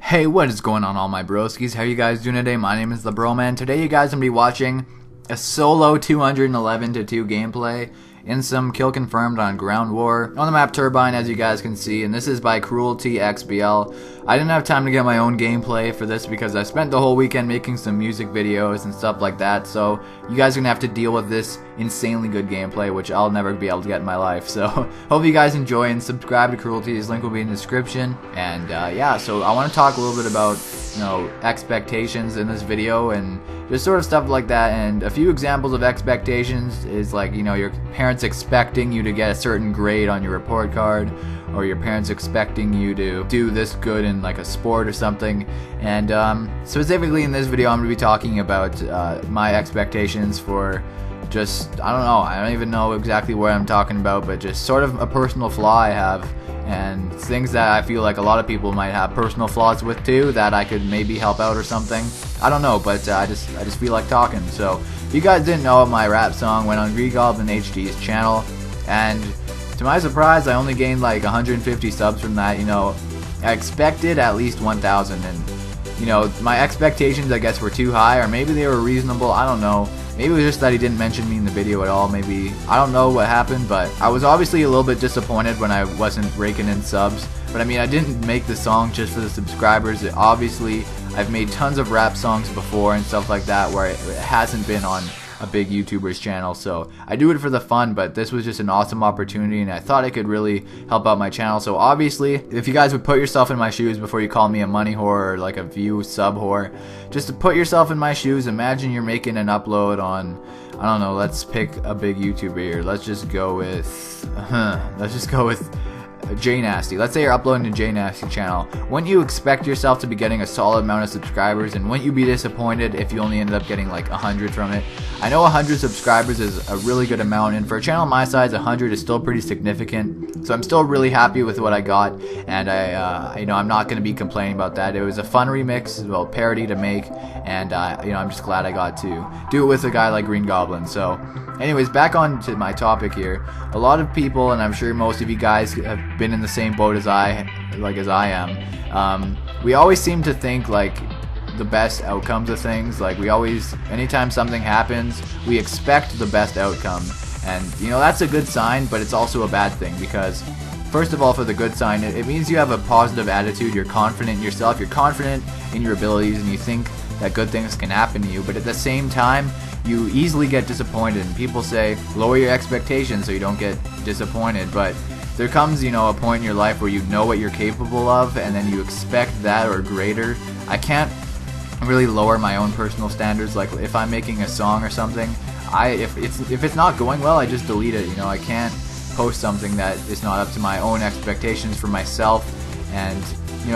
Hey, what is going on, all my broskies? How you guys doing today? My name is TheBromann. Today you guys are going to be watching a solo 211-2 gameplay in some kill confirmed on Ground War on the map Turbine, as you guys can see, and this is by Cruelty XBL. I didn't have time to get my own gameplay for this because I spent the whole weekend making some music videos and stuff like that, so you guys are going to have to deal with this insanely good gameplay, which I'll never be able to get in my life. So hope you guys enjoy and subscribe to Cruelty. His link will be in the description. And yeah, so I want to talk a little bit about expectations in this video and just sort of stuff like that. And a few examples of expectations is like, your parents expecting you to get a certain grade on your report card, or your parents expecting you to do this good in like a sport or something. And specifically in this video, I'm going to be talking about my expectations for just, I don't even know exactly what I'm talking about, but just sort of a personal flaw I have, and things that I feel like a lot of people might have personal flaws with too, that I could maybe help out or something. I don't know, but I just feel like talking. So if you guys didn't know, my rap song went on Green Goblin HD's channel, and to my surprise, I only gained like 150 subs from that. I expected at least 1,000, and my expectations, I guess, were too high, or maybe they were reasonable. I don't know. Maybe it was just that he didn't mention me in the video at all. Maybe, I don't know what happened, but I was obviously a little bit disappointed when I wasn't raking in subs. But I mean, I didn't make the song just for the subscribers. Obviously, I've made tons of rap songs before and stuff like that where it hasn't been on a big YouTuber's channel, so I do it for the fun, but this was just an awesome opportunity and I thought it could really help out my channel. So obviously, if you guys would put yourself in my shoes before you call me a money whore or like a view sub whore, just to put yourself in my shoes, imagine you're making an upload on, I don't know, let's pick a big YouTuber here. Let's just go with J Nasty. Let's say you're uploading to J Nasty channel. Wouldn't you expect yourself to be getting a solid amount of subscribers, and wouldn't you be disappointed if you only ended up getting like 100 from it? I know 100 subscribers is a really good amount, and for a channel my size, 100 is still pretty significant. So I'm still really happy with what I got, and I'm not going to be complaining about that. It was a fun remix, well, parody to make, and I'm just glad I got to do it with a guy like Green Goblin. So anyways, back on to my topic here. A lot of people, and I'm sure most of you guys have been in the same boat as I am. We always seem to think like the best outcomes of things. Like anytime something happens, we expect the best outcome, and that's a good sign, but it's also a bad thing, because first of all, for the good sign, it means you have a positive attitude. You're confident in yourself, you're confident in your abilities, and you think that good things can happen to you. But at the same time, you easily get disappointed, and people say lower your expectations so you don't get disappointed. But there comes a point in your life where you know what you're capable of, and then you expect that or greater. I can't really lower my own personal standards. Like if I'm making a song or something, if it's not going well, I just delete it. I can't post something that is not up to my own expectations for myself. And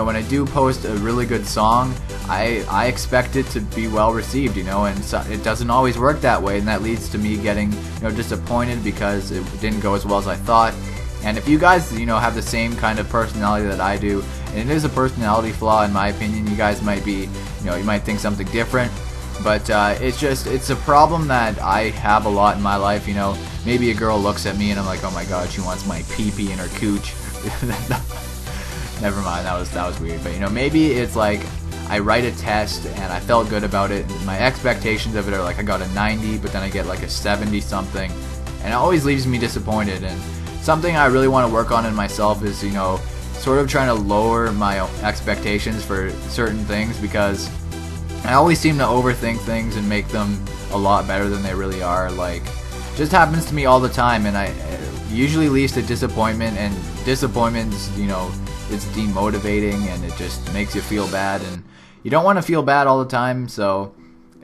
when I do post a really good song, I expect it to be well received, and so it doesn't always work that way, and that leads to me getting disappointed because it didn't go as well as I thought. And if you guys have the same kind of personality that I do, and it is a personality flaw in my opinion, you guys might be you might think something different, but it's a problem that I have a lot in my life. Maybe a girl looks at me and I'm like, oh my god, she wants my pee-pee in her cooch. Never mind, that was weird. But maybe it's like I write a test and I felt good about it, and my expectations of it are like I got a 90, but then I get like a 70 something, and it always leaves me disappointed. And something I really want to work on in myself is sort of trying to lower my expectations for certain things, because I always seem to overthink things and make them a lot better than they really are. Like, just happens to me all the time, and it usually leads to disappointment, and disappointment's it's demotivating, and it just makes you feel bad, and you don't want to feel bad all the time. So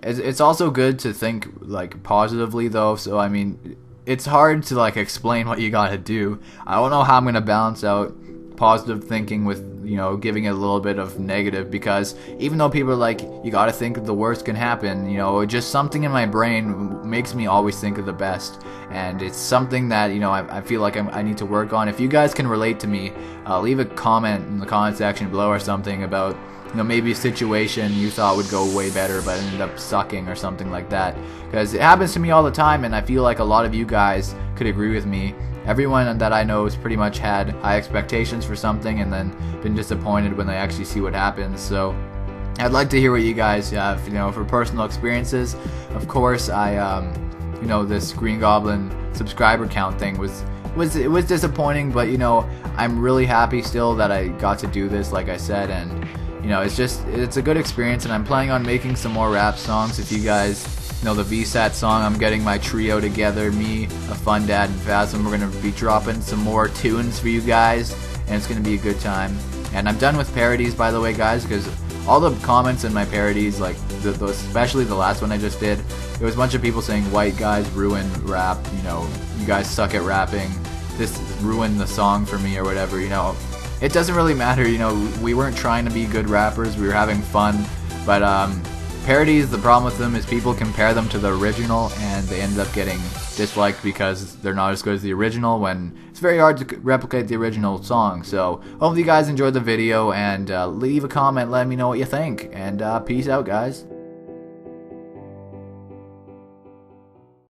it's also good to think like positively though. So I mean, it's hard to like explain what you gotta do. I don't know how I'm gonna balance out positive thinking with giving it a little bit of negative, because even though people are like, you gotta think the worst can happen, just something in my brain makes me always think of the best, and it's something that I feel like I need to work on. If you guys can relate to me, leave a comment in the comment section below or something about maybe a situation you thought would go way better but ended up sucking or something like that, because it happens to me all the time, and I feel like a lot of you guys could agree with me. everyone that I know has pretty much had high expectations for something and then been disappointed when they actually see what happens. So I'd like to hear what you guys have, for personal experiences. Of course, this Green Goblin subscriber count thing was disappointing, but I'm really happy still that I got to do this, like I said, and it's a good experience, and I'm planning on making some more rap songs. If you guys know the VSAT song, I'm getting my trio together, me, a fun dad, and Phasm. We're going to be dropping some more tunes for you guys, and it's going to be a good time. And I'm done with parodies, by the way, guys, because all the comments in my parodies, like especially the last one I just did, it was a bunch of people saying white guys ruin rap, you guys suck at rapping, this ruined the song for me or whatever. It doesn't really matter, we weren't trying to be good rappers, we were having fun, but parodies, the problem with them is people compare them to the original and they end up getting disliked because they're not as good as the original, when it's very hard to replicate the original song. So hopefully you guys enjoyed the video, and leave a comment, let me know what you think, and peace out, guys.